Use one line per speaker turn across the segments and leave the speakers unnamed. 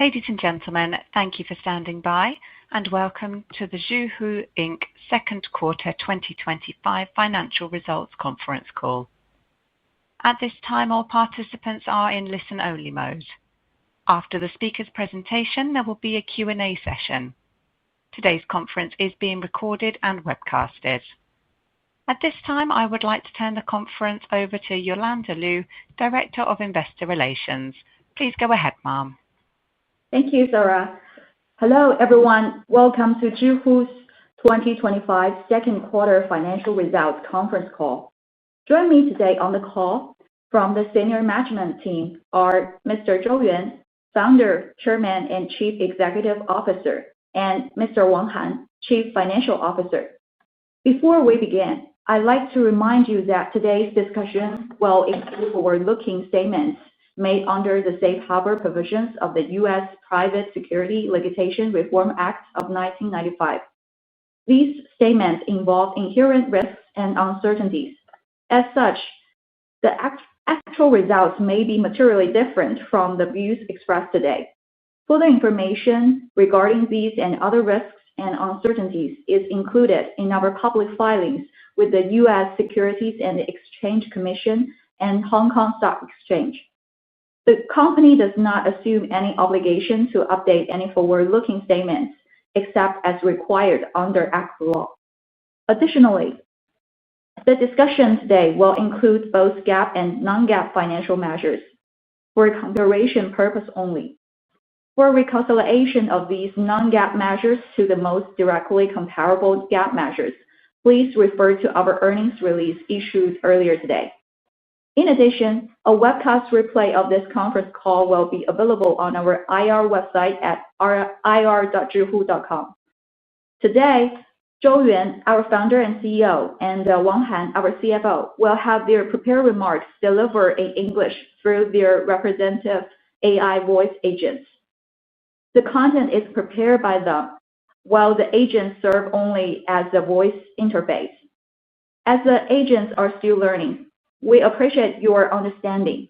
Ladies and gentlemen, thank you for standing by and welcome to the Zhihu Inc. Second Quarter 2025 Financial Results Conference Call. At this time, all participants are in listen-only mode. After the speaker's presentation, there will be a Q&A session. Today's conference is being recorded and webcasted. At this time, I would like to turn the conference over to Yolanda Liu, Director of Investor Relations. Please go ahead, ma'am.
Thank you, Sarah. Hello, everyone. Welcome to Zhihu's 2025 Second Quarter Financial Results Conference Call. Joining me today on the call from the Senior Management Team are Mr. Zhou Yuan, Founder, Chairman, and Chief Executive Officer, and Mr. Wang Han, Chief Financial Officer. Before we begin, I'd like to remind you that today's discussion will include forward-looking statements made under the safe harbor provisions of the U.S. Private Securities Litigation Reform Act of 1995. These statements involve inherent risks and uncertainties. As such, the actual results may be materially different from the views expressed today. Further information regarding these and other risks and uncertainties is included in our public filings with the U.S. Securities and Exchange Commission and Hong Kong Stock Exchange. The company does not assume any obligation to update any forward-looking statements except as required under actual law. Additionally, the discussion today will include both GAAP and non-GAAP financial measures for comparison purposes only. For reconciliation of these non-GAAP measures to the most directly comparable GAAP measures, please refer to our earnings release issued earlier today. In addition, a webcast replay of this conference call will be available on our IR website at ir.zhihu.com. Today, Zhou Yuan, our Founder and CEO, and Wang Han, our CFO, will have their prepared remarks delivered in English through their representative AI voice agents. The content is prepared by them, while the agents serve only as a voice interface. As the agents are still learning, we appreciate your understanding.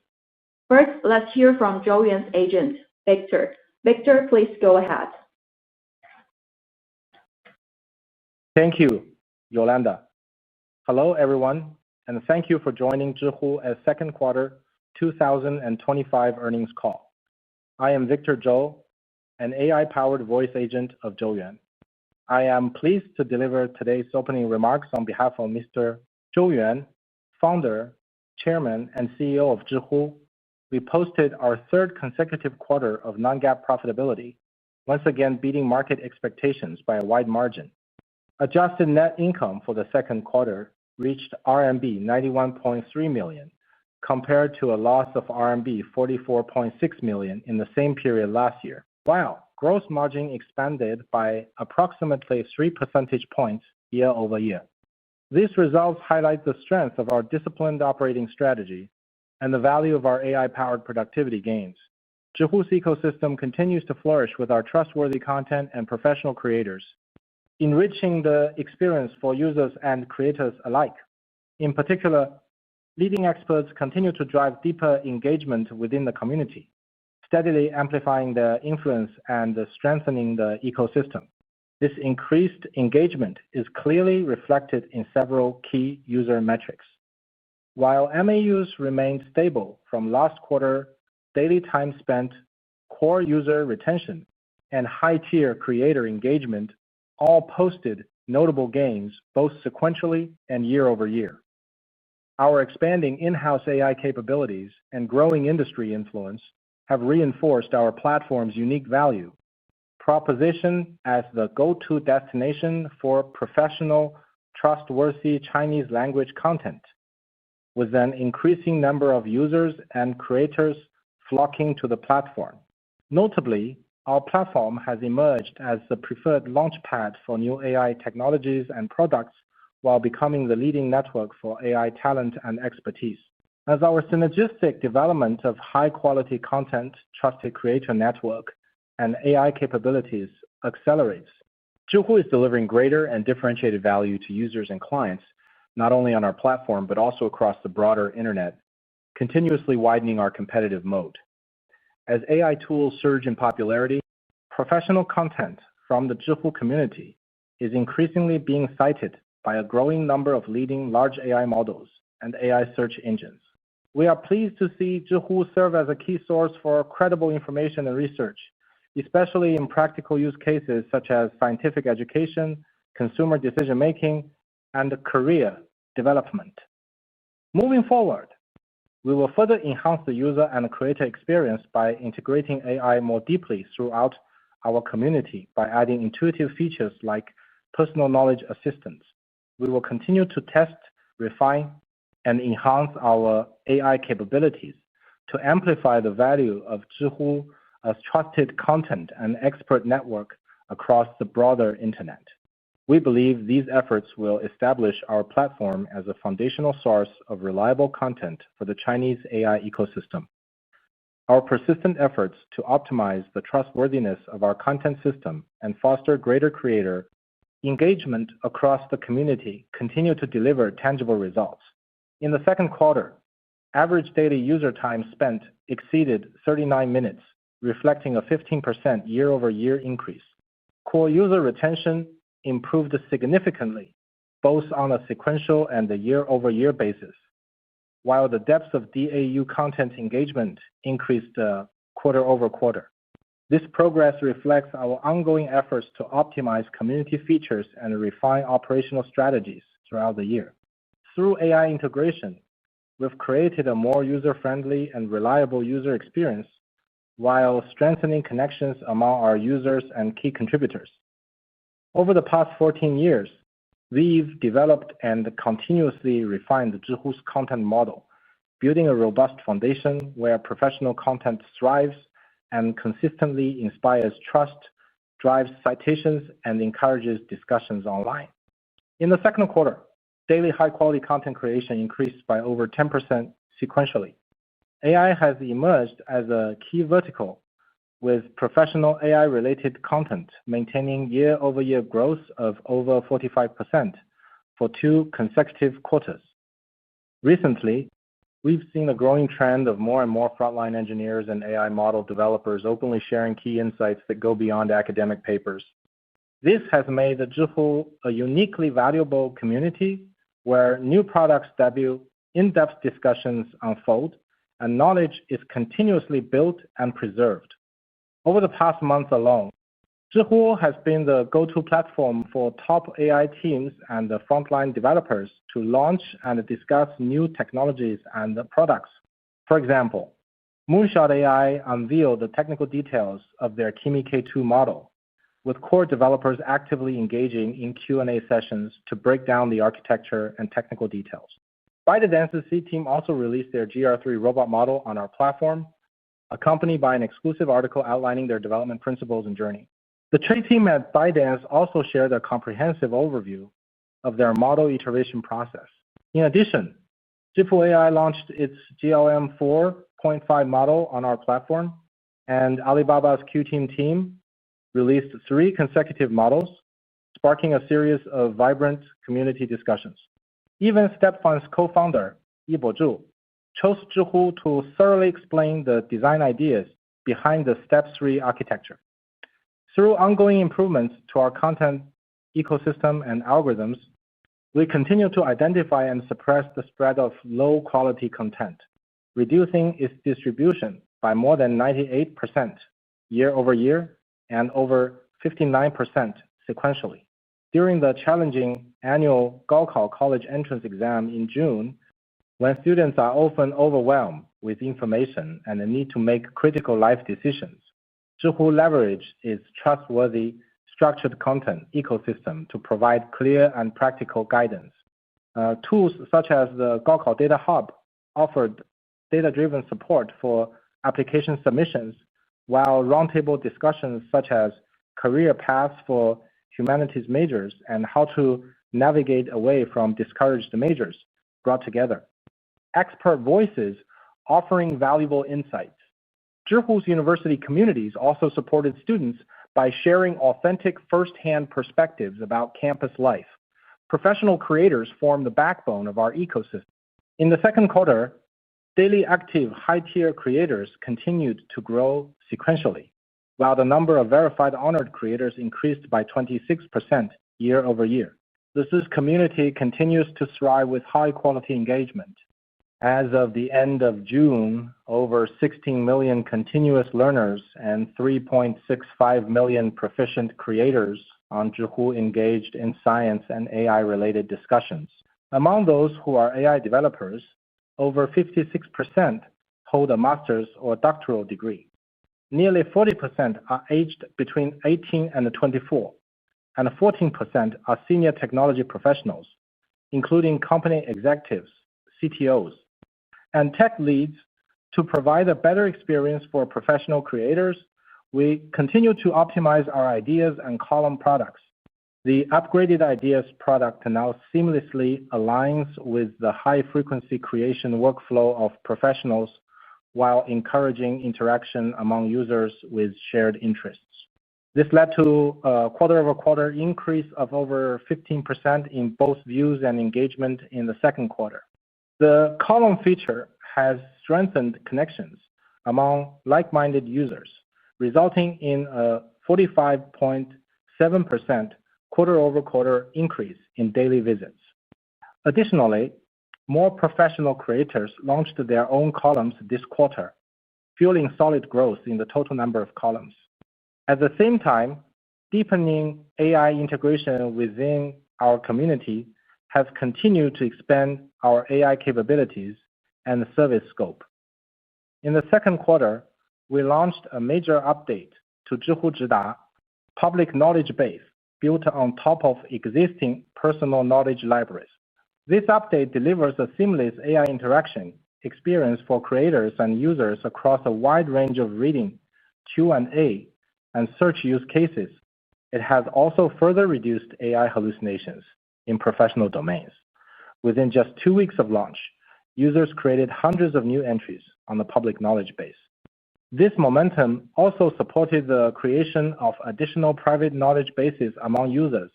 First, let's hear from Zhou Yuan's agent, Victor. Victor, please go ahead.
Thank you, Yolanda. Hello, everyone, and thank you for joining Zhihu's Second Quarter 2025 Earnings Call. I am Victor Zhou, an AI-powered voice agent of Zhou Yuan. I am pleased to deliver today's opening remarks on behalf of Mr. Zhou Yuan, Founder, Chairman, and CEO of Zhihu. We posted our third consecutive quarter of non-GAAP profitability, once again beating market expectations by a wide margin. Adjusted net income for the second quarter reached RMB 91.3 million, compared to a loss of RMB 44.6 million in the same period last year, while gross margin expanded by approximately 3 percentage points year-over-year. These results highlight the strength of our disciplined operating strategy and the value of our AI-powered productivity gains. Zhihu's ecosystem continues to flourish with our trustworthy content and professional creators, enriching the experience for users and creators alike. In particular, leading experts continue to drive deeper engagement within the community, steadily amplifying their influence and strengthening the ecosystem. This increased engagement is clearly reflected in several key user metrics. While MAUs remained stable from last quarter, daily time spent, core user retention, and high-tier creator engagement all posted notable gains both sequentially and year-over-year. Our expanding in-house AI capabilities and growing industry influence have reinforced our platform's unique value proposition as the go-to destination for professional, trustworthy Chinese language content, with an increasing number of users and creators flocking to the platform. Notably, our platform has emerged as the preferred launchpad for new AI technologies and products while becoming the leading network for AI talent and expertise. As our synergistic development of high-quality content, trusted creator network, and AI capabilities accelerates, Zhihu is delivering greater and differentiated value to users and clients, not only on our platform but also across the broader internet, continuously widening our competitive moat. As AI tools surge in popularity, professional content from the Zhihu community is increasingly being cited by a growing number of leading large AI models and AI search engines. We are pleased to see Zhihu serve as a key source for credible information and research, especially in practical use cases such as scientific education, consumer decision-making, and career development. Moving forward, we will further enhance the user and creator experience by integrating AI more deeply throughout our community by adding intuitive features like personal knowledge assistance. We will continue to test, refine, and enhance our AI capabilities to amplify the value of Zhihu as trusted content and expert network across the broader internet. We believe these efforts will establish our platform as a foundational source of reliable content for the Chinese AI ecosystem. Our persistent efforts to optimize the trustworthiness of our content system and foster greater creator engagement across the community continue to deliver tangible results. In the second quarter, average daily user time spent exceeded 39 minutes, reflecting a 15% year-over-year increase. Core user retention improved significantly, both on a sequential and a year-over-year basis, while the depth of DAU content engagement increased quarter-over-quarter. This progress reflects our ongoing efforts to optimize community features and refine operational strategies throughout the year. Through AI integration, we've created a more user-friendly and reliable user experience while strengthening connections among our users and key contributors. Over the past 14 years, we've developed and continuously refined Zhihu's content model, building a robust foundation where professional content thrives and consistently inspires trust, drives citations, and encourages discussions online. In the second quarter, daily high-quality content creation increased by over 10% sequentially. AI has emerged as a key vertical, with professional AI-related content maintaining year-over-year growth of over 45% for 2 consecutive quarters. Recently, we've seen a growing trend of more and more frontline engineers and AI model developers openly sharing key insights that go beyond academic papers. This has made Zhihu a uniquely valuable community where new products debut, in-depth discussions unfold, and knowledge is continuously built and preserved. Over the past month alone, Zhihu has been the go-to platform for top AI teams and the frontline developers to launch and discuss new technologies and products. For example, Moonshot AI unveiled the technical details of their Kimi K2 model, with core developers actively engaging in Q&A sessions to break down the architecture and technical details. ByteDance's C team also released their GR3 robot model on our platform, accompanied by an exclusive article outlining their development principles and journey. The trade team at ByteDance also shared a comprehensive overview of their model iteration process. In addition, Zhihu AI launched its GLM 4.5 model on our platform, and Alibaba's Q-Team team released 3 consecutive models, sparking a series of vibrant community discussions. Even StepFund's co-founder, Yibo Zhu, chose Zhihu to thoroughly explain the design ideas behind the Step 3 architecture. Through ongoing improvements to our content ecosystem and algorithms, we continue to identify and suppress the spread of low-quality content, reducing its distribution by more than 98% year-over-year and over 59% sequentially. During the challenging annual Gaokao college entrance exam in June, when students are often overwhelmed with information and the need to make critical life decisions, Zhihu leveraged its trustworthy, structured content ecosystem to provide clear and practical guidance. Tools such as the Gaokao Data Hub offered data-driven support for application submissions, while roundtable discussions such as career paths for humanities majors and how to navigate away from discouraged majors brought together expert voices offering valuable insights. Zhihu's university communities also supported students by sharing authentic first-hand perspectives about campus life. Professional creators form the backbone of our ecosystem. In the second quarter, Daily active high-tier creators continued to grow sequentially, while the number of verified honored creators increased by 26% year-over-year. This community continues to thrive with high-quality engagement. As of the end of June, over 16 million continuous learners and 3.65 million proficient creators on Zhihu engaged in science and AI-related discussions. Among those who are AI developers, over 56% hold a master's or doctoral degree. Nearly 40% are aged between 18 and 24, and 14% are senior technology professionals, including company executives, CTOs, and tech leads. To provide a better experience for professional creators, we continue to optimize our ideas and column products. The upgraded ideas product now seamlessly aligns with the high-frequency creation workflow of professionals while encouraging interaction among users with shared interests. This led to a quarter-over-quarter increase of over 15% in both views and engagement in the second quarter. The column feature has strengthened connections among like-minded users, resulting in a 45.7% quarter-over-quarter increase in daily visits. Additionally, more professional creators launched their own columns this quarter, fueling solid growth in the total number of columns. At the same time, deepening AI integration within our community has continued to expand our AI capabilities and service scope. In the second quarter, we launched a major update to Zhihu Zhida public knowledge base built on top of existing personal knowledge libraries. This update delivers a seamless AI interaction experience for creators and users across a wide range of reading, Q&A, and search use cases. It has also further reduced AI hallucinations in professional domains. Within just 2 weeks of launch, users created hundreds of new entries on the public knowledge base. This momentum also supported the creation of additional private knowledge bases among users,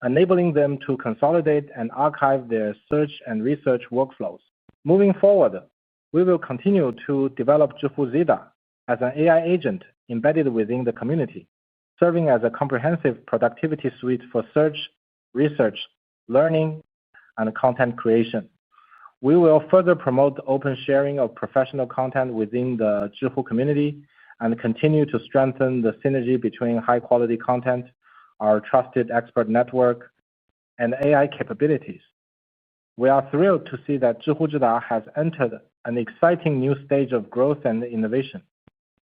enabling them to consolidate and archive their search and research workflows. Moving forward, we will continue to develop Zhihu Zhida as an AI agent embedded within the community, serving as a comprehensive productivity suite for search, research, learning, and content creation. We will further promote the open sharing of professional content within the Zhihu community and continue to strengthen the synergy between high-quality content, our trusted expert network, and AI capabilities. We are thrilled to see that Zhihu Zhida has entered an exciting new stage of growth and innovation.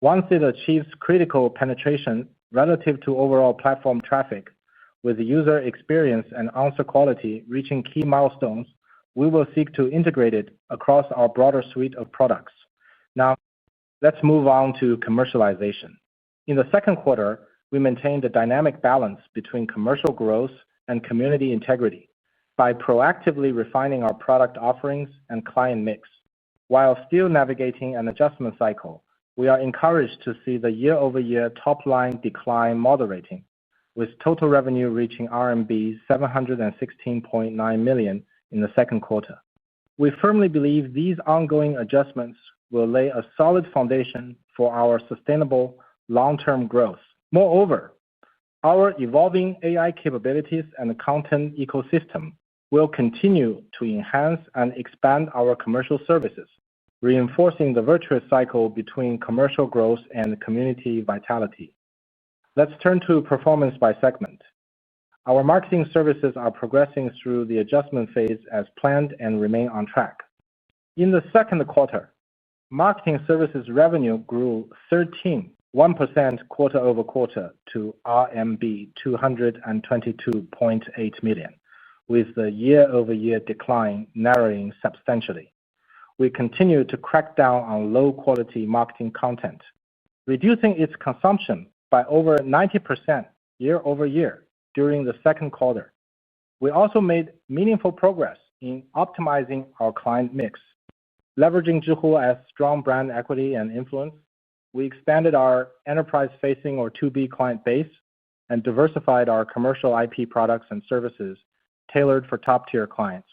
Once it achieves critical penetration relative to overall platform traffic, with user experience and answer quality reaching key milestones, we will seek to integrate it across our broader suite of products. Now, let's move on to commercialization. In the second quarter, we maintained a dynamic balance between commercial growth and community integrity by proactively refining our product offerings and client mix. While still navigating an adjustment cycle, we are encouraged to see the year-over-year top-line decline moderating, with total revenue reaching RMB 716.9 million in the second quarter. We firmly believe these ongoing adjustments will lay a solid foundation for our sustainable long-term growth. Moreover, our evolving AI capabilities and content ecosystem will continue to enhance and expand our commercial services, reinforcing the virtuous cycle between commercial growth and community vitality. Let's turn to performance by segment. Our marketing services are progressing through the adjustment phase as planned and remain on track. In the second quarter, marketing services revenue grew 1% quarter-over-quarter to RMB 222.8 million, with the year-over-year decline narrowing substantially. We continue to crack down on low-quality marketing content, reducing its consumption by over 90% year-over-year during the second quarter. We also made meaningful progress in optimizing our client mix. Leveraging Zhihu as strong brand equity and influence, we expanded our enterprise-facing or 2B client base and diversified our commercial IP products and services tailored for top-tier clients.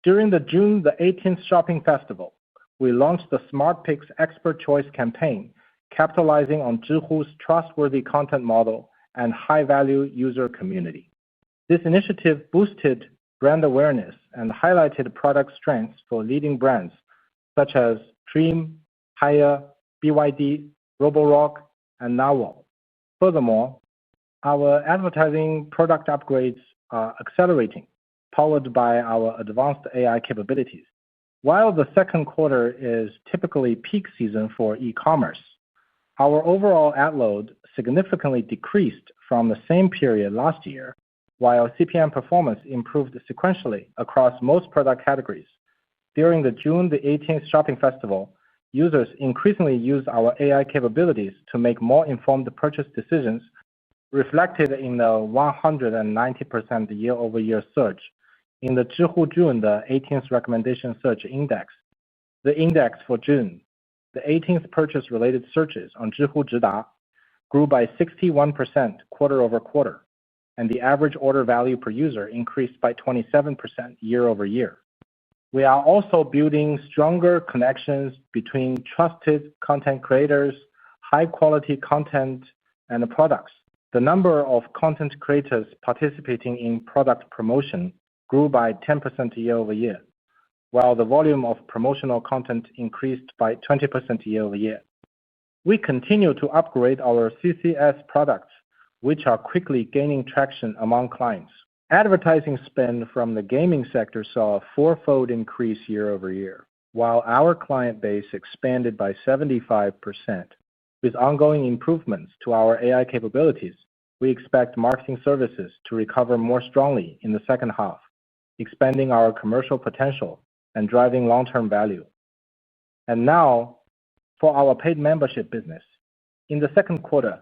During the June 18th shopping festival, we launched the Smart Picks Expert Choice campaign, capitalizing on Zhihu's trustworthy content model and high-value user community. This initiative boosted brand awareness and highlighted product strengths for leading brands such as Dream, Haya, BYD, Roborock, and Narwhal. Furthermore, our advertising product upgrades are accelerating, powered by our advanced AI capabilities. While the second quarter is typically peak season for e-commerce, our overall ad load significantly decreased from the same period last year, while CPM performance improved sequentially across most product categories. During the June 18th shopping festival, users increasingly used our AI capabilities to make more informed purchase decisions, reflected in the 190% year-over-year surge in the Zhihu June 18th recommendation search index. The index for June, the 18th purchase-related searches on Zhihu Zhida, grew by 61% quarter-over-quarter, and the average order value per user increased by 27% year-over-year. We are also building stronger connections between trusted content creators, high-quality content, and products. The number of content creators participating in product promotion grew by 10% year-over-year, while the volume of promotional content increased by 20% year-over-year. We continue to upgrade our CCS products, which are quickly gaining traction among clients. Advertising spend from the gaming sector saw a four-fold increase year-over-year, while our client base expanded by 75%. With ongoing improvements to our AI capabilities, we expect marketing services to recover more strongly in the second half, expanding our commercial potential and driving long-term value. And now, for our paid membership business. In the second quarter,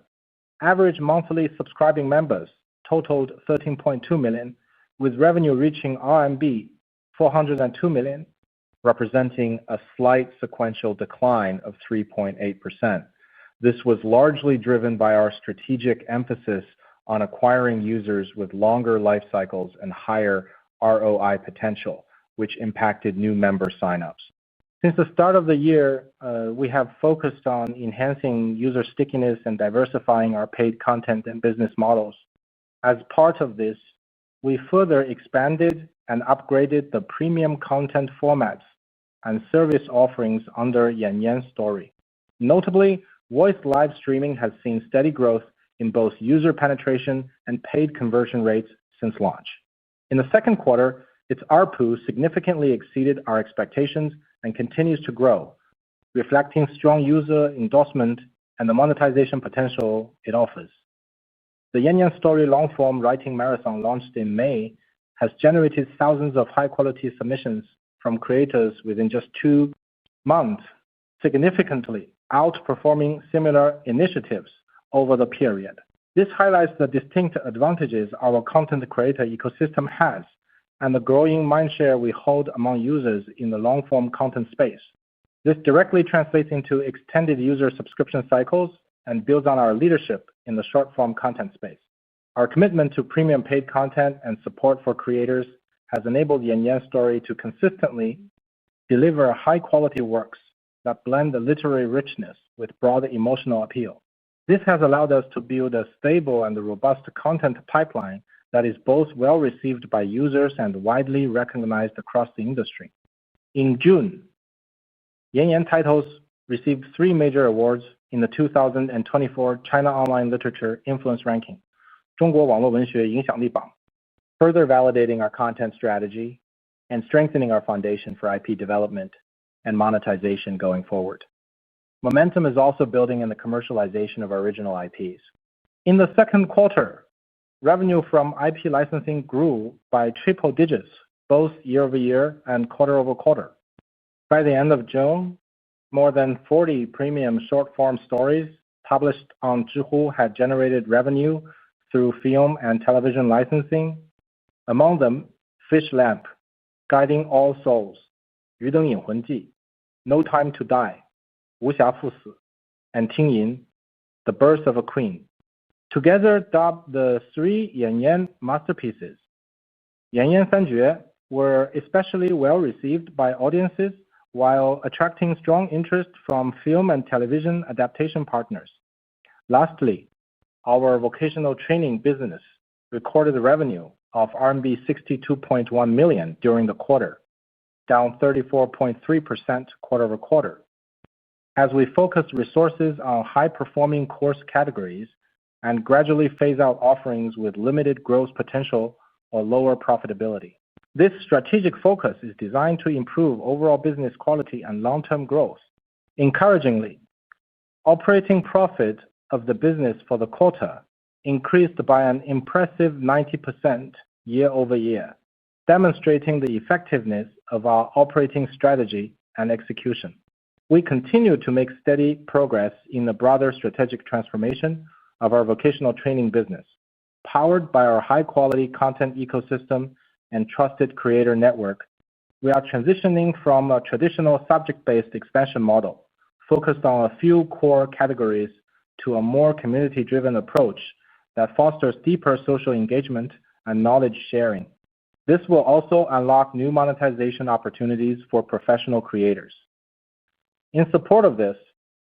average monthly subscribing members totaled 13.2 million, with revenue reaching RMB 402 million, representing a slight sequential decline of 3.8%. This was largely driven by our strategic emphasis on acquiring users with longer life cycles and higher ROI potential, which impacted new member signups. Since the start of the year, we have focused on enhancing user stickiness and diversifying our paid content and business models. As part of this, we further expanded and upgraded the premium content formats and service offerings under Yan Story. Notably, voice live streaming has seen steady growth in both user penetration and paid conversion rates since launch. In the second quarter, its ARPU significantly exceeded our expectations and continues to grow, reflecting strong user endorsement and the monetization potential it offers. The Yan Story long-form writing marathon launched in May has generated thousands of high-quality submissions from creators within just 2 months, significantly outperforming similar initiatives over the period. This highlights the distinct advantages our content creator ecosystem has and the growing mindshare we hold among users in the long-form content space. This directly translates into extended user subscription cycles and builds on our leadership in the short-form content space. Our commitment to premium paid content and support for creators has enabled Yan Story to consistently deliver high-quality works that blend the literary richness with broader emotional appeal. This has allowed us to build a stable and robust content pipeline that is both well received by users and widely recognized across the industry. In June, Yan titles received 3 major awards in the 2024 China Online Literature Influence Ranking, 中国网络文学影响力榜, further validating our content strategy and strengthening our foundation for IP development and monetization going forward. Momentum is also building in the commercialization of our original IPs. In the second quarter, revenue from IP licensing grew by triple digits, both year-over-year and quarter-over-quarter. By the end of June, more than 40 premium short-form stories published on Zhihu had generated revenue through film and television licensing. Among them, Fish Lamp, Guiding All Souls, 鱼灯引魂记, No Time to Die, 无暇赴死, and Ting Yin, The Birth of a Queen. Together dubbed the 3 Yan masterpieces. Yan Sanjue were especially well received by audiences while attracting strong interest from film and television adaptation partners. Lastly, our vocational training business recorded a revenue of RMB 62.1 million during the quarter, down 34.3% quarter-over-quarter. As we focus resources on high-performing course categories and gradually phase out offerings with limited growth potential or lower profitability. This strategic focus is designed to improve overall business quality and long-term growth. Encouragingly, operating profit of the business for the quarter increased by an impressive 90% year-over-year, demonstrating the effectiveness of our operating strategy and execution. We continue to make steady progress in the broader strategic transformation of our vocational training business, powered by our high-quality content ecosystem and trusted creator network. We are transitioning from a traditional subject-based expansion model focused on a few core categories to a more community-driven approach that fosters deeper social engagement and knowledge sharing. This will also unlock new monetization opportunities for professional creators. In support of this,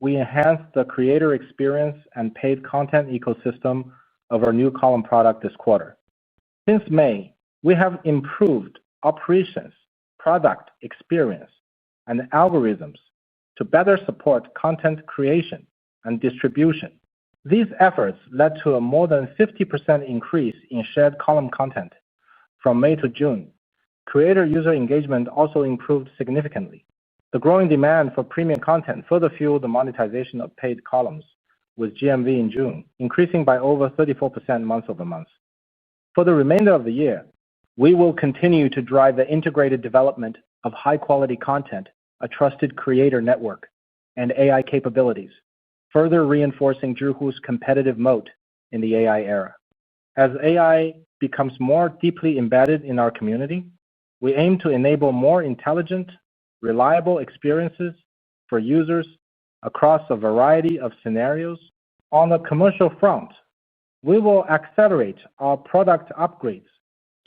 we enhanced the creator experience and paid content ecosystem of our new column product this quarter. Since May, we have improved operations, product experience, and algorithms to better support content creation and distribution. These efforts led to a more than 50% increase in shared column content from May to June. Creator user engagement also improved significantly. The growing demand for premium content further fueled the monetization of paid columns, with GMV in June increasing by over 34% month-over-month. For the remainder of the year, we will continue to drive the integrated development of high-quality content, a trusted creator network, and AI capabilities, further reinforcing Zhihu's competitive moat in the AI era. As AI becomes more deeply embedded in our community, we aim to enable more intelligent, reliable experiences for users across a variety of scenarios. On the commercial front, we will accelerate our product upgrades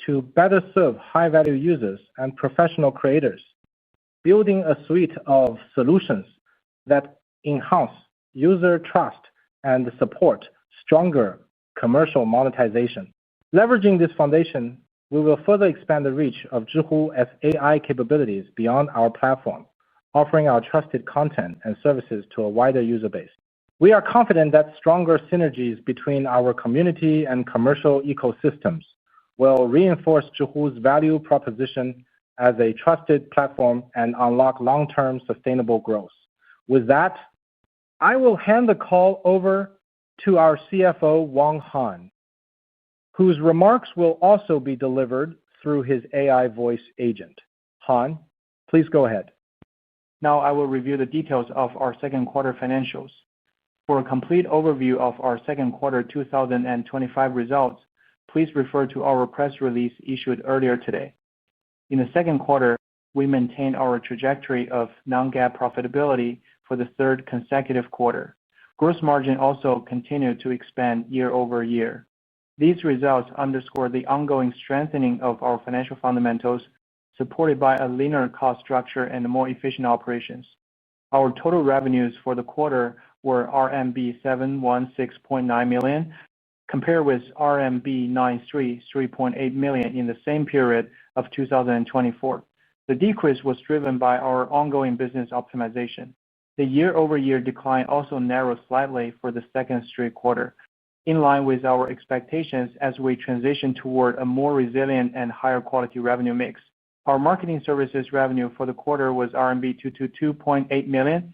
to better serve high-value users and professional creators, building a suite of solutions that enhance user trust and support stronger commercial monetization. Leveraging this foundation, we will further expand the reach of Zhihu as AI capabilities beyond our platform, offering our trusted content and services to a wider user base. We are confident that stronger synergies between our community and commercial ecosystems will reinforce Zhihu's value proposition as a trusted platform and unlock long-term sustainable growth. With that, I will hand the call over to our CFO, Wang Han, whose remarks will also be delivered through his AI voice agent. Han, please go ahead.
Now I will review the details of our second quarter financials. For a complete overview of our second quarter 2025 results, please refer to our press release issued earlier today. In the second quarter, we maintained our trajectory of non-GAAP profitability for the third consecutive quarter. Gross margin also continued to expand year-over-year. These results underscore the ongoing strengthening of our financial fundamentals, supported by a leaner cost structure and more efficient operations. Our total revenues for the quarter were RMB 716.9 million, compared with RMB 933.8 million in the same period of 2024. The decrease was driven by our ongoing business optimization. The year-over-year decline also narrowed slightly for the second straight quarter, in line with our expectations as we transition toward a more resilient and higher quality revenue mix. Our marketing services revenue for the quarter was RMB 222.8 million,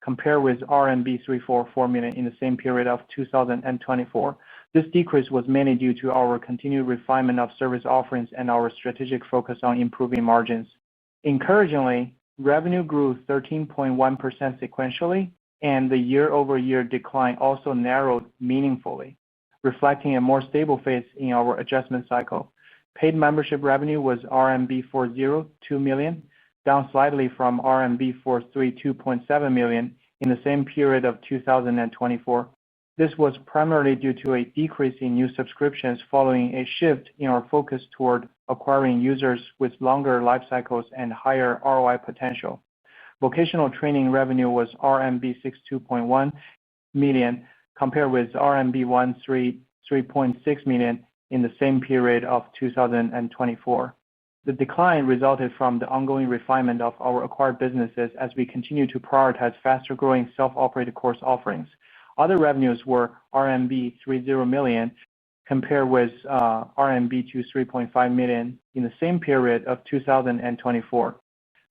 compared with RMB 344 million in the same period of 2024. This decrease was mainly due to our continued refinement of service offerings and our strategic focus on improving margins. Encouragingly, revenue grew 13.1% sequentially, and the year-over-year decline also narrowed meaningfully, reflecting a more stable phase in our adjustment cycle. Paid membership revenue was RMB 402 million, down slightly from RMB 432.7 million in the same period of 2024. This was primarily due to a decrease in new subscriptions following a shift in our focus toward acquiring users with longer life cycles and higher ROI potential. Vocational training revenue was RMB 62.1 million, compared with RMB 133.6 million in the same period of 2024. The decline resulted from the ongoing refinement of our acquired businesses as we continue to prioritize faster-growing self-operated course offerings. Other revenues were RMB 30 million, compared with RMB 23.5 million in the same period of 2024.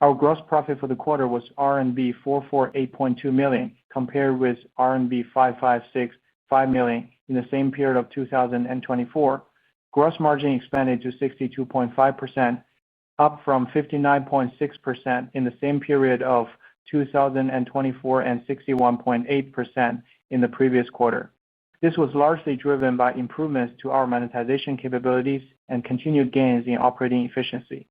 Our gross profit for the quarter was RMB 448.2 million, compared with RMB 556.5 million in the same period of 2024. Gross margin expanded to 62.5%, up from 59.6% in the same period of 2024 and 61.8% in the previous quarter. This was largely driven by improvements to our monetization capabilities and continued gains in operating efficiency.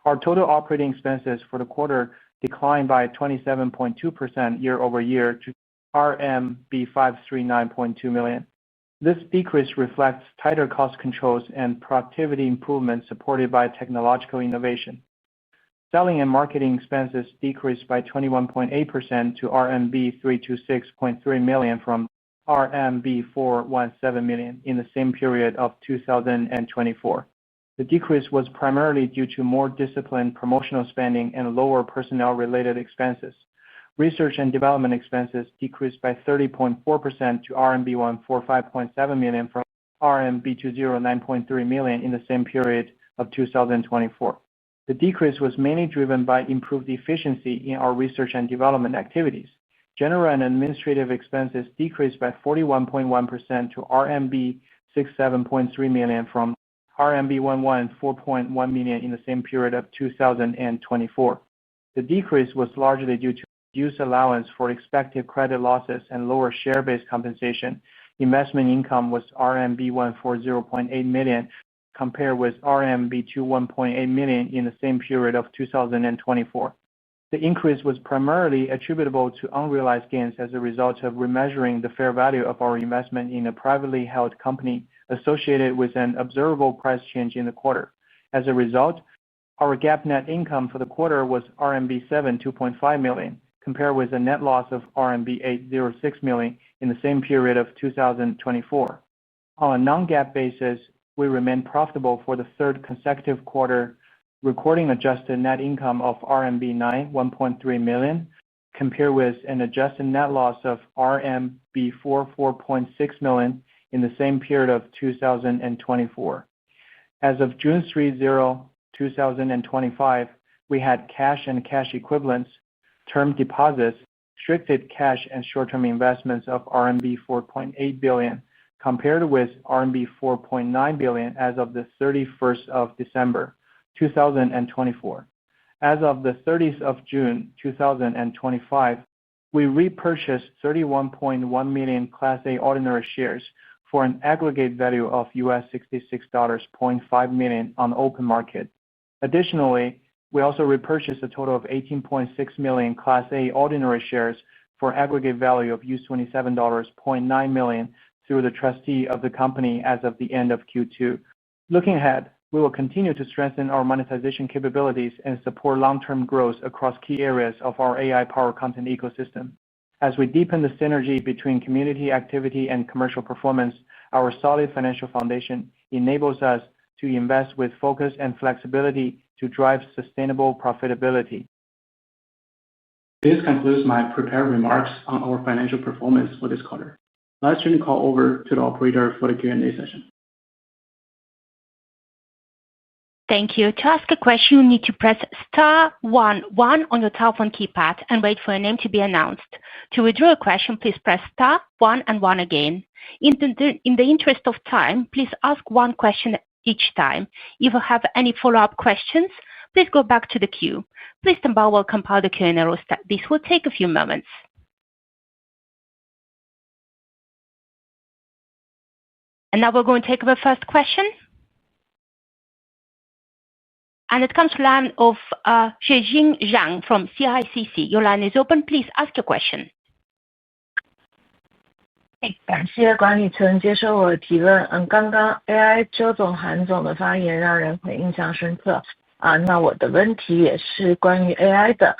Our total operating expenses for the quarter declined by 27.2% year-over-year to RMB 539.2 million. This decrease reflects tighter cost controls and productivity improvements supported by technological innovation. Selling and marketing expenses decreased by 21.8% to RMB 326.3 million from RMB 417 million in the same period of 2024. The decrease was primarily due to more disciplined promotional spending and lower personnel-related expenses. Research and development expenses decreased by 30.4% to RMB 145.7 million from RMB 209.3 million in the same period of 2024. The decrease was mainly driven by improved efficiency in our research and development activities. General and administrative expenses decreased by 41.1% to RMB 67.3 million from RMB 114.1 million in the same period of 2024. The decrease was largely due to reduced allowance for expected credit losses and lower share-based compensation. Investment income was RMB 140.8 million, compared with RMB 21.8 million in the same period of 2024. The increase was primarily attributable to unrealized gains as a result of remeasuring the fair value of our investment in a privately held company associated with an observable price change in the quarter. As a result, our GAAP net income for the quarter was RMB 72.5 million, compared with a net loss of RMB 806 million in the same period of 2024. On a non-GAAP basis, we remained profitable for the third consecutive quarter, recording adjusted net income of RMB 1.3 million, compared with an adjusted net loss of RMB 44.6 million in the same period of 2024. As of June 30, 2025, we had cash and cash equivalents, term deposits, restricted cash, and short-term investments of RMB 4.8 billion, compared with RMB 4.9 billion as of the 31st of December 2024. As of the 30th of June 2025, we repurchased 31.1 million Class A ordinary shares for an aggregate value of $66.5 million on the open market. Additionally, we also repurchased a total of 18.6 million Class A ordinary shares for an aggregate value of $27.9 million through the trustee of the company as of the end of Q2. Looking ahead, we will continue to strengthen our monetization capabilities and support long-term growth across key areas of our AI-powered content ecosystem. As we deepen the synergy between community activity and commercial performance, our solid financial foundation enables us to invest with focus and flexibility to drive sustainable profitability.
This concludes my prepared remarks on our financial performance for this quarter. Let's turn the call over to the operator for the Q&A session.
Thank you. To ask a question, you need to press *11 on your telephone keypad and wait for your name to be announced. To withdraw a question, please press *1 and 1 again. In the interest of time, please ask one question each time. If you have any follow-up questions, please go back to the queue. Please stand by while we compile the Q&A roster. This will take a few moments. And now we're going to take the first question. And it comes to the line of Zhihu Zhang from CICC. Your line is open. Please ask your question.
感谢管理层接受我的提问。刚刚 AI 周总、韩总的发言让人很印象深刻。那我的问题也是关于 AI 的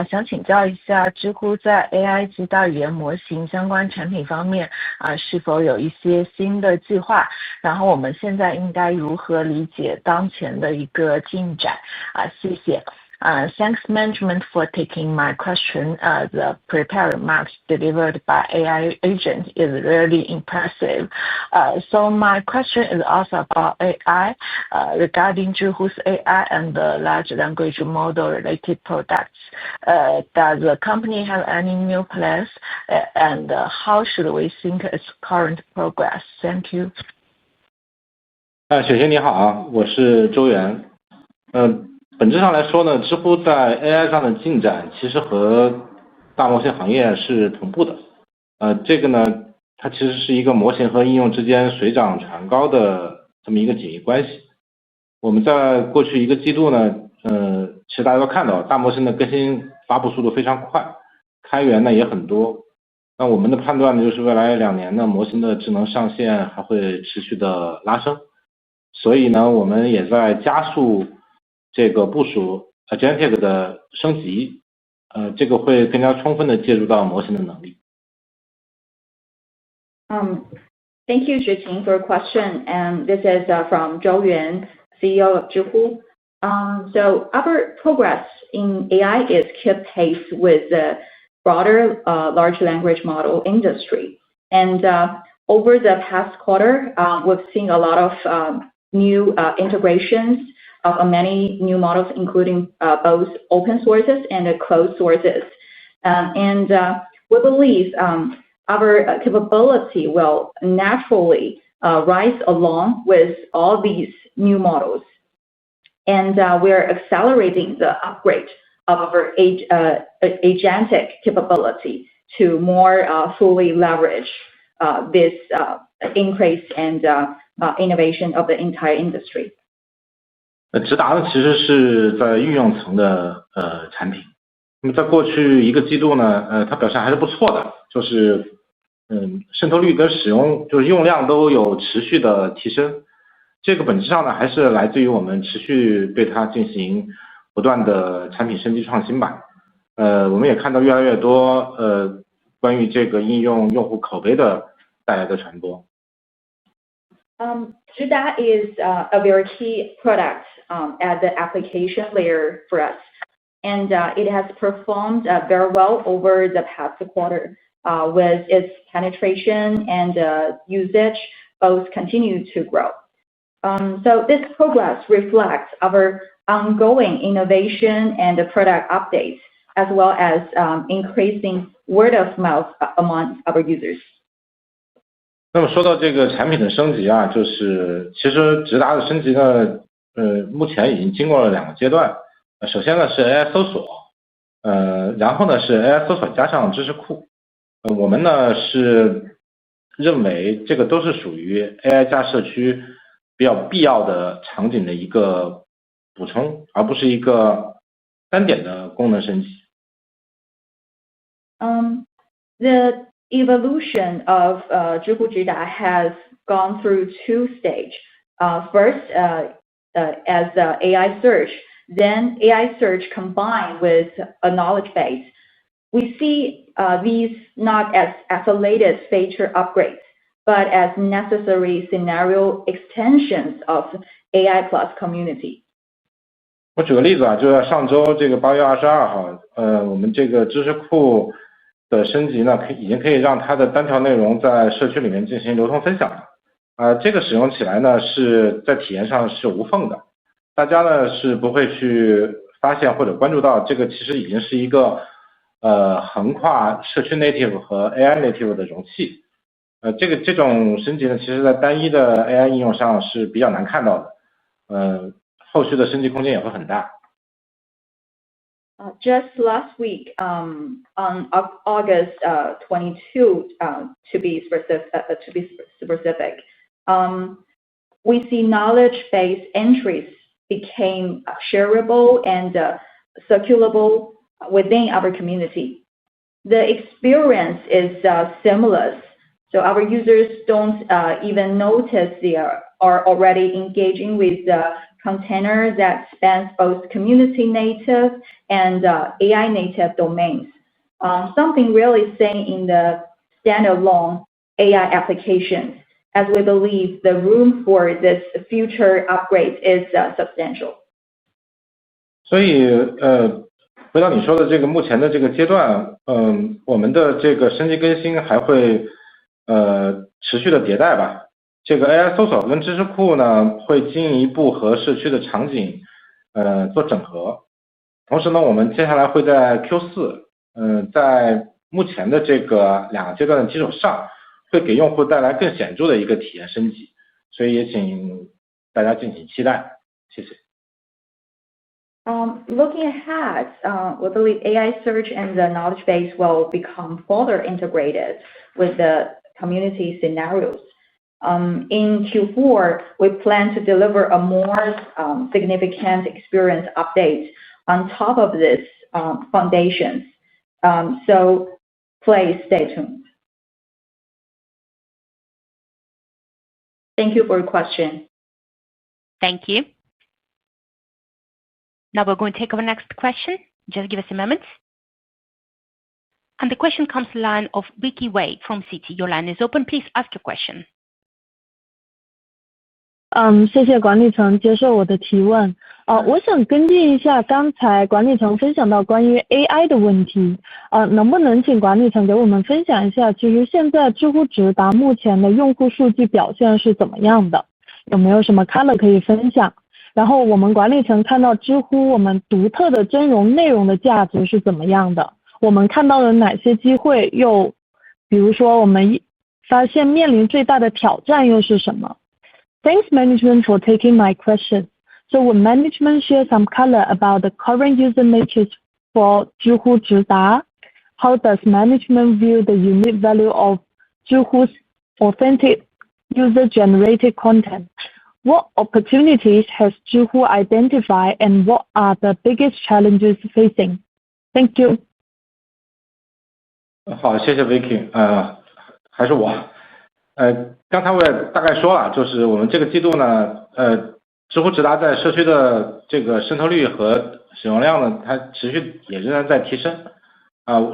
想请教一下，知乎在 AI 及大语言模型相关产品方面是否有一些新的计划？然后我们现在应该如何理解当前的一个进展？谢谢。Thanks management for taking my question. The prepared remarks delivered by AI agent is really impressive. So my question is also about AI, regarding Zhihu's AI and the large language model related products. Does the company have any new plans, and how should we think its current progress? Thank you.
雪欣你好，我是周元。本质上来说呢，知乎在 AI 上的进展其实和大模型行业是同步的。这个呢，它其实是一个模型和应用之间水涨船高的这么一个紧密关系。我们在过去一个季度呢，其实大家都看到大模型的更新发布速度非常快，开源呢也很多。那我们的判断呢，就是未来2年呢，模型的智能上限还会持续的拉升。所以呢，我们也在加速这个部署 agentic 的升级，这个会更加充分的介入到模型的能力。
Thank you, Zhiqing, for your question. And this is from Zhou Yuan, CEO of Zhihu. So our progress in AI is keep pace with the broader large language model industry. And over the past quarter, we've seen a lot of new integrations of many new models, including both open sources and closed sources. And we believe our capability will naturally rise along with all these new models. And we are accelerating the upgrade of our agentic capability to more fully leverage this increase and innovation of the entire industry.
直达呢其实是在应用层的产品。那么在过去一个季度呢，它表现还是不错的，就是渗透率跟使用就是用量都有持续的提升。这个本质上呢还是来自于我们持续对它进行不断的产品升级创新吧。我们也看到越来越多关于这个应用用户口碑的带来的传播。
Zhihu is a very key product at the application layer for us, and it has performed very well over the past quarter, with its penetration and usage both continue to grow. So this progress reflects our ongoing innovation and product updates, as well as increasing word of mouth among our users.
那么说到这个产品的升级啊，就是其实直达的升级呢，目前已经经过了2个阶段。首先呢是 AI 搜索，然后呢是 AI 搜索加上知识库。我们呢是认为这个都是属于 AI 加社区比较必要的场景的一个补充，而不是一个单点的功能升级。
The evolution of Zhihu Zhida has gone through 2 stages. First, as AI search, then AI search combined with a knowledge base. We see these not as isolated feature upgrades, but as necessary scenario extensions of AI plus community.
我举个例子啊，就在上周这个8月22号，我们这个知识库的升级呢，已经可以让它的单条内容在社区里面进行流通分享了。这个使用起来呢是在体验上是无缝的，大家呢是不会去发现或者关注到这个其实已经是一个横跨社区 native 和 AI native 的容器。这种升级呢，其实在单一的 AI 应用上是比较难看到的，后续的升级空间也会很大。
Just last week, on August 22, to be specific, we see knowledge-based entries became shareable and circulable within our community. The experience is seamless, so our users don't even notice they are already engaging with the container that spans both community native and AI native domains. Something really staying in the standalone AI applications, as we believe the room for this future upgrade is substantial.
所以回到你说的这个目前的这个阶段，我们的这个升级更新还会持续的迭代吧。这个 AI 搜索跟知识库呢会进一步和社区的场景做整合。同时呢，我们接下来会在 Q4 在目前的这个两个阶段的基础上，会给用户带来更显著的一个体验升级，所以也请大家敬请期待。谢谢。
Looking ahead, we believe AI search and the knowledge base will become further integrated with the community scenarios. In Q4, we plan to deliver a more significant experience update on top of this foundations. So please stay tuned. Thank you for your question.
Thank you. Now we're going to take our next question. Just give us a moment. And the question comes to the line of Vicky Wei from Citi. Your line is open. Please ask your question.
谢谢管理层接受我的提问。我想跟进一下刚才管理层分享到关于 AI 的问题。能不能请管理层给我们分享一下，其实现在知乎直达目前的用户数据表现是怎么样的？有没有什么 color 可以分享？然后我们管理层看到知乎我们独特的真容内容的价值是怎么样的？我们看到了哪些机会？又比如说我们发现面临最大的挑战又是什么？ Thanks management for taking my question. So will management share some color about the current user metrics for 知乎直达? How does management view the unique value of 知乎's authentic user-generated content? What opportunities has 知乎 identified and what are the biggest challenges facing? Thank you.
好，谢谢 Vicky。还是我。刚才我也大概说了，就是我们这个季度呢，知乎直达在社区的这个渗透率和使用量呢，它持续也仍然在提升。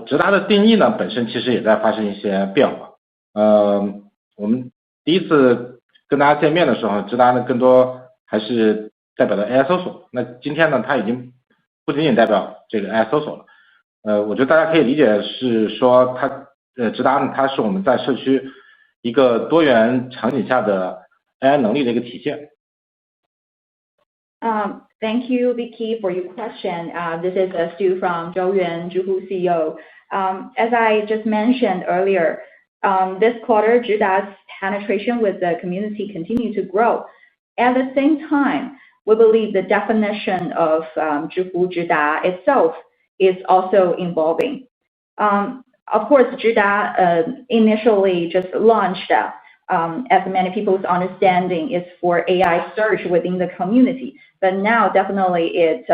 直达的定义呢，本身其实也在发生一些变化。我们第一次跟大家见面的时候，直达呢更多还是代表的 AI 搜索。那今天呢，它已经不仅仅代表这个 AI 搜索了。我觉得大家可以理解是说它直达呢，它是我们在社区一个多元场景下的 AI 能力的一个体现。
Thank you, Vicky, for your question. This is Stu from Zhou Zhihu CEO. As I just mentioned earlier, this quarter, 直达's penetration with the community continue to grow. At the same time, we believe the definition of 知乎直达 itself is also evolving. Of course, 直达 initially just launched, as many people's understanding is for AI search within the community, but now definitely it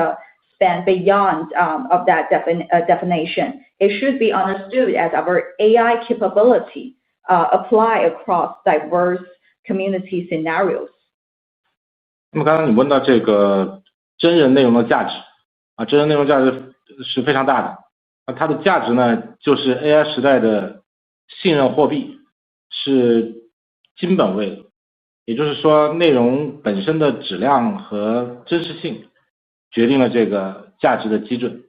spans beyond of that definition. It should be understood as our AI capability apply across diverse community scenarios.
那么刚刚你问到这个真人内容的价值真人内容价值是非常大的。它的价值呢，就是 AI 时代的信任货币，是金本位的。也就是说，内容本身的质量和真实性决定了这个价值的基准。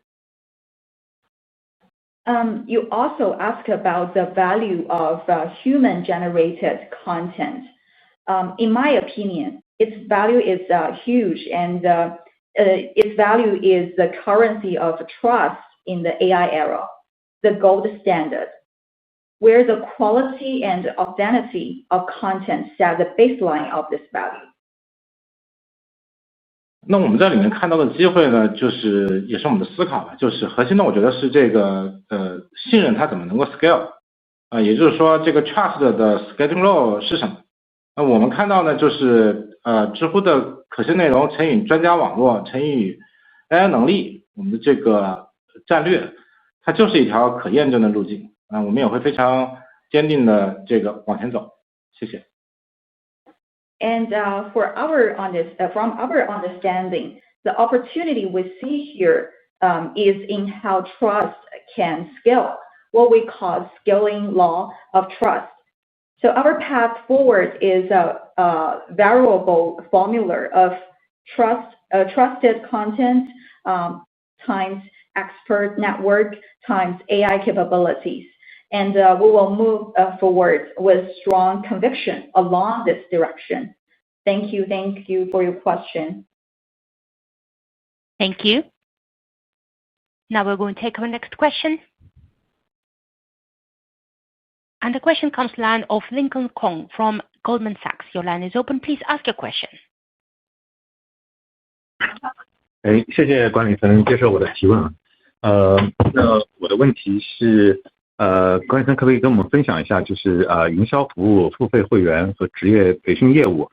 You also ask about the value of human-generated content. In my opinion, its value is huge, and its value is the currency of trust in the AI era, the gold standard, where the quality and authenticity of content set the baseline of this value.
那我们在里面看到的机会呢，就是也是我们的思考吧，就是核心的，我觉得是这个信任它怎么能够 scale 也就是说这个 trust 的 scaling law 是什么？我们看到呢，就是知乎的可信内容乘以专家网络乘以 AI 能力，我们的这个战略，它就是一条可验证的路径我们也会非常坚定的这个往前走。谢谢。
And from our understanding, the opportunity we see here is in how trust can scale, what we call scaling law of trust. So our path forward is a variable formula of trusted content times expert network times AI capabilities. And we will move forward with strong conviction along this direction. Thank you for your question.
Thank you. Now we're going to take our next question. And the question comes line of Lincoln Kong from Goldman Sachs. Your line is open. Please ask your question.
谢谢管理层接受我的提问。那我的问题是，管理层可不可以跟我们分享一下，就是营销服务、付费会员和职业培训业务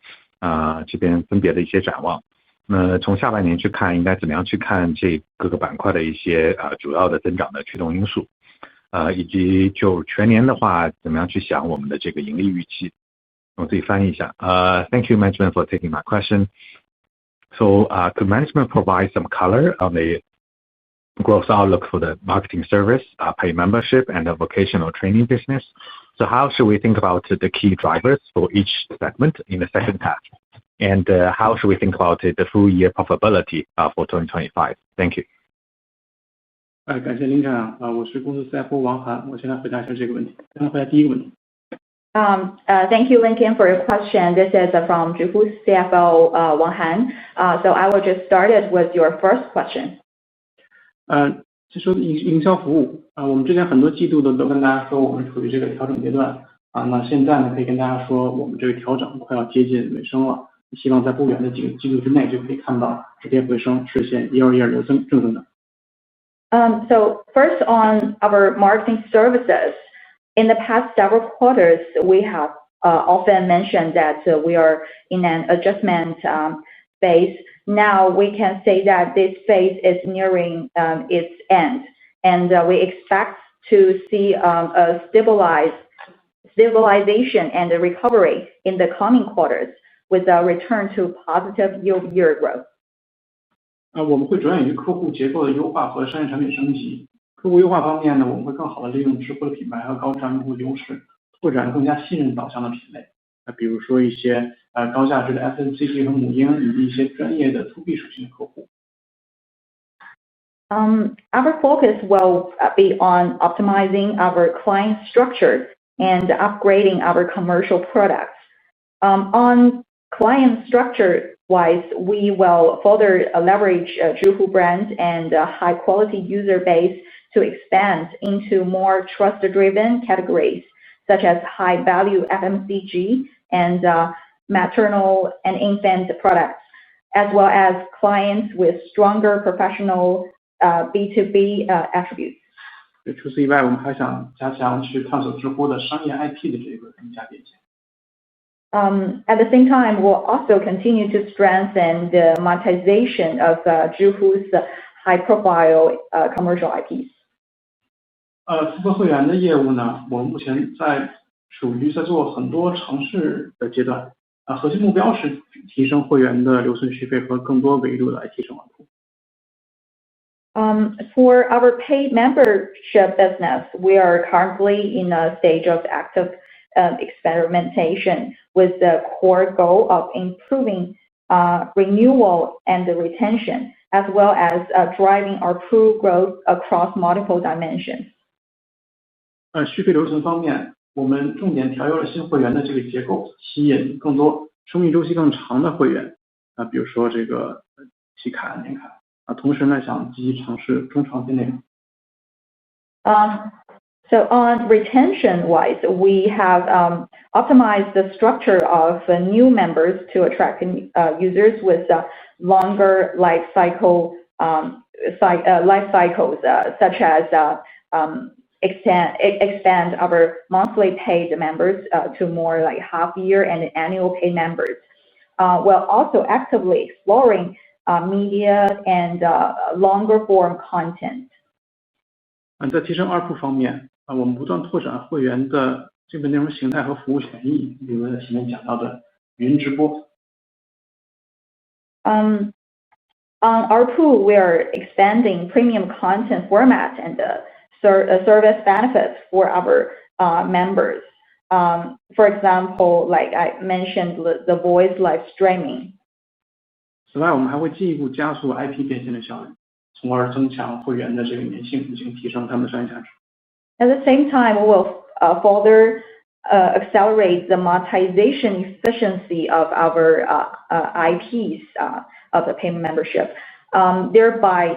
这边分别的一些展望。那从下半年去看，应该怎么样去看这各个板块的一些主要的增长的驱动因素？以及就全年的话，怎么样去想我们的这个盈利预期？我自己翻译一下。Thank you, management, for taking my question. So, could management provide some color on the growth outlook for the marketing service, paid membership, and the vocational training business? So, how should we think about the key drivers for each segment in the second half? And how should we think about the full year profitability for 2025? Thank you.
感谢林站我是公司 CFO 王涵，我先来回答一下这个问题。先来回答第一个问题。
Thank you, Lincoln, for your question. This is from Zhihu CFO Wang Han. So I will just start it with your first question.
就说营销服务我们之前很多季度都跟大家说我们处于这个调整阶段那现在呢可以跟大家说我们这个调整快要接近尾声了，希望在不远的几个季度之内就可以看到止跌回升，实现year-over-year正增长。
So first on our marketing services, in the past several quarters, we have often mentioned that we are in an adjustment phase. Now we can say that this phase is nearing its end, and we expect to see a stabilization and a recovery in the coming quarters with a return to positive year-over-year growth.
我们会着眼于客户结构的优化和商业产品升级。客户优化方面呢，我们会更好的利用知乎的品牌和高质量用户优势，拓展更加信任导向的品类。比如说一些高价值的 FMCG 和母婴，以及一些专业的 To B 属性的客户。
Our focus will be on optimizing our client structure and upgrading our commercial products. On client structure-wise, we will further leverage Zhihu brand and high-quality user base to expand into more trust-driven categories, such as high-value FMCG and maternal and infant products, as well as clients with stronger professional B2B attributes.
除此以外，我们还想加强去探索知乎的商业 IP 的这个增加变现。
At the same time, we'll also continue to strengthen the monetization of Zhihu's high-profile commercial IPs.
付费会员的业务呢，我们目前属于在做很多尝试的阶段核心目标是提升会员的留存续费和更多维度的 IT 生活库。
For our paid membership business, we are currently in a stage of active experimentation with the core goal of improving renewal and retention, as well as driving our true growth across multiple dimensions.
续费留存方面，我们重点调优了新会员的这个结构，吸引更多生命周期更长的会员比如说这个期卡、年卡同时呢，想积极尝试中长线内容。
So on retention-wise, we have optimized the structure of new members to attract users with longer life cycles, such as expand our monthly paid members to more like half-year and annual paid members, while also actively exploring media and longer-form content.
在提升ARPU 方面我们不断拓展会员的这个内容形态和服务权益，比如前面讲到的云直播。
On our pool, we are expanding premium content format and service benefits for our members. For example, like I mentioned, the voice live streaming.
此外，我们还会进一步加速 IP 变现的效率，从而增强会员的这个粘性，以及提升他们的商业价值。
At the same time, we will further accelerate the monetization efficiency of our IPs of the payment membership, thereby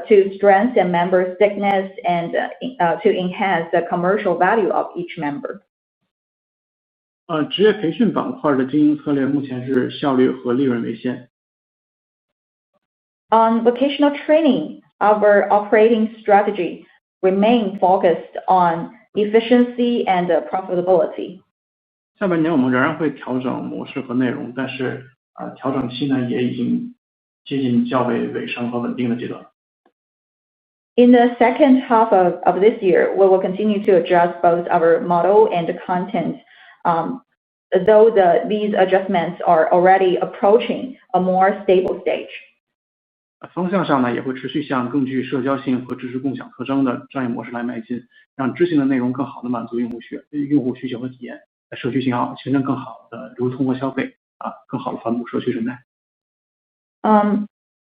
to strengthen member stickiness and to enhance the commercial value of each member.
职业培训板块的经营策略目前是效率和利润为先。
On vocational training, our operating strategy remain focused on efficiency and profitability.
下半年我们仍然会调整模式和内容，但是调整期呢也已经接近较为尾声和稳定的阶段。
In the second half of this year, we will continue to adjust both our model and content, though these adjustments are already approaching a more stable stage.
方向上呢，也会持续向更具社交性和知识共享特征的商业模式来迈进，让知性的内容更好的满足用户需求和体验，在社区形成更好的流通和消费更好的反哺社区生态。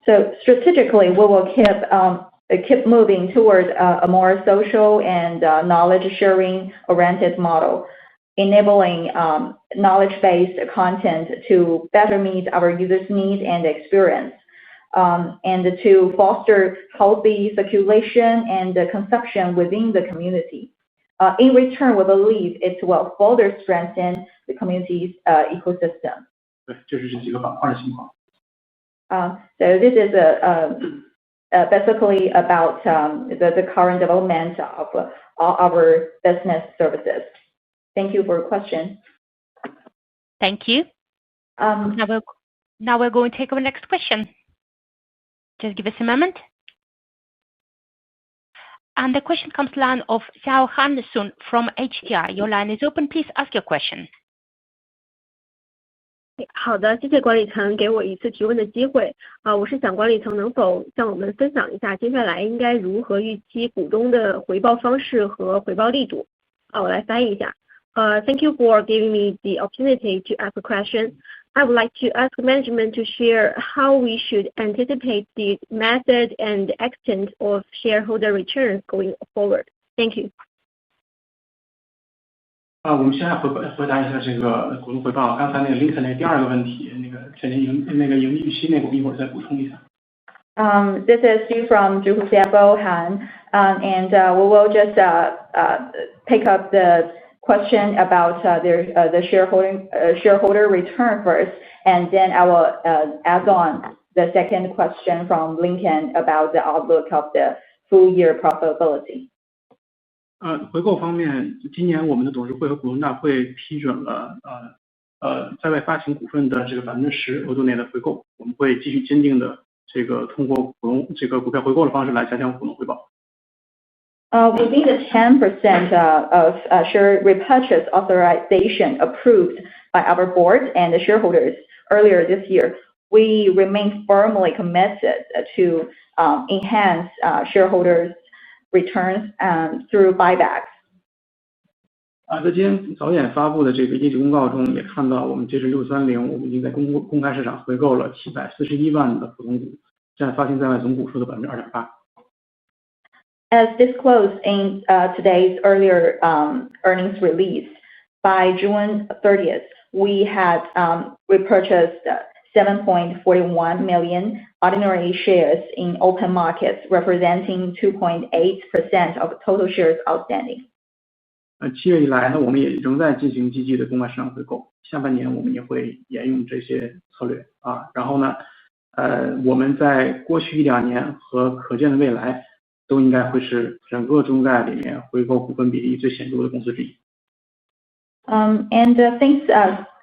So strategically, we will keep moving toward a more social and knowledge sharing oriented model, enabling knowledge-based content to better meet our users' needs and experience. And to foster healthy circulation and consumption within the community. In return, we believe it will further strengthen the community's ecosystem.
对，这是这几个板块的情况。
So this is basically about the current development of all our business services. Thank you for your question.
Thank you. Now we're going to take our next question. Just give us a moment. And the question comes to the line of Xiaohan Sun from HTI. Your line is open. Please ask your question.
好的，谢谢管理层给我一次提问的机会。我是想管理层能否向我们分享一下接下来应该如何预期股东的回报方式和回报力度。我来翻译一下。Thank you for giving me the opportunity to ask a question. I would like to ask management to share how we should anticipate the method and extent of shareholder returns going forward. Thank you.
我们现在回答一下这个股东回报。刚才那个Lincoln那第二个问题，那个前年盈利预期那个，我们一会儿再补充一下。
This is Zhihu from Zhihu CFO Han, and we will just pick up the question about the shareholder return first, and then I will add on the second question from Lincoln about the outlook of the full year profitability.
回购方面，今年我们的董事会和股东大会批准了在外发行股份的这个10%额度内的回购，我们会继续坚定的这个通过股票回购的方式来加强股东回报。
Within the 10% of share repurchase authorization approved by our board and the shareholders earlier this year, we remain firmly committed to enhance shareholders' returns through buybacks.
在今天早点发布的这个业绩公告中，也看到我们截至6/30，我们已经在公开市场回购了741万的普通股，占发行在外总股数的2.8%。
As disclosed in today's earlier earnings release, by June 30th, we had repurchased 7.41 million ordinary shares in open markets, representing 2.8% of total shares outstanding.
7月以来呢，我们也仍在进行积极的公开市场回购，下半年我们也会沿用这些策略然后呢，我们在过去1-2年和可见的未来，都应该会是整个中概里面回购股份比例最显著的公司之一。
And since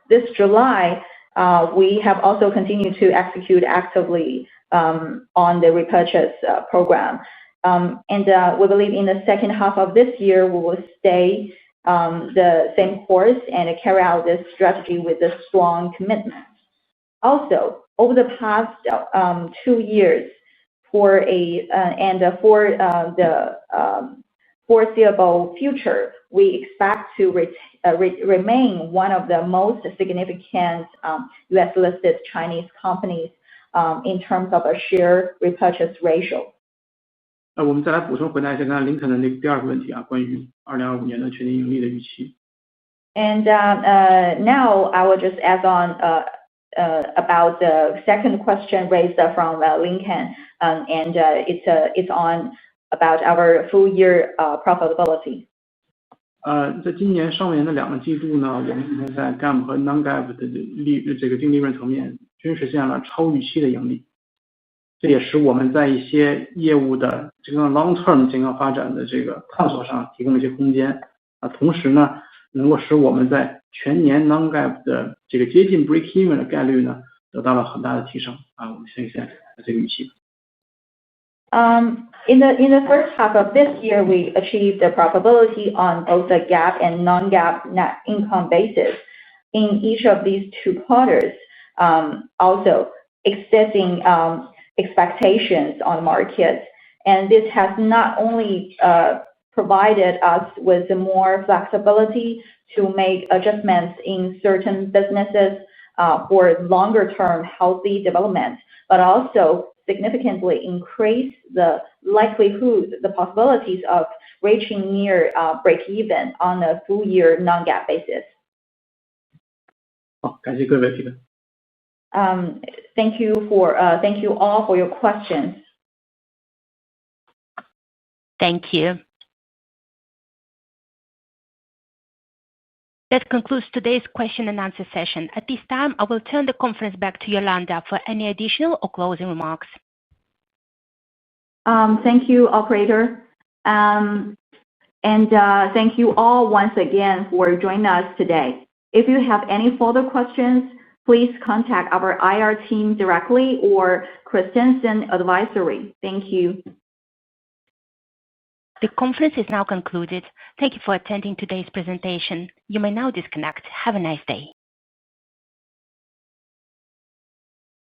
this July, we have also continued to execute actively on the repurchase program. And we believe in the second half of this year, we will stay the same course and carry out this strategy with a strong commitment. Also, over the past 2 years, for the foreseeable future, we expect to remain one of the most significant U.S.-listed Chinese companies in terms of a share repurchase ratio.
我们再来补充回答一下刚才林肯的那个第二个问题啊，关于2025年的全年盈利的预期。
And now I will just add on about the second question raised from Lincoln, and it's on about our full year profitability.
在今年上半年的2个季度呢，我们目前在 GAAP 和 non-GAAP 的净利润层面均实现了超预期的盈利，这也使我们在一些业务的这个 long term 健康发展的这个探索上提供了一些空间啊，同时呢，能够使我们在全年 non-GAAP 的这个接近 break even 的概率呢得到了很大的提升啊，我们相信现在这个预期。
In the first half of this year, we achieved the profitability on both the GAAP and non-GAAP net income basis. In each of these 2 quarters, also exceeding expectations on markets, and this has not only provided us with more flexibility to make adjustments in certain businesses for longer term healthy development, but also significantly increase the likelihood, the possibilities of reaching near break even on a full year non-GAAP basis.
好，感谢各位提问。
Thank you all for your questions.
Thank you. That concludes today's question and answer session. At this time, I will turn the conference back to Yolanda for any additional or closing remarks.
Thank you, operator. And thank you all once again for joining us today. If you have any further questions, please contact our IR team directly or Christensen Advisory. Thank you.
The conference is now concluded. Thank you for attending today's presentation. You may now disconnect. Have a nice day.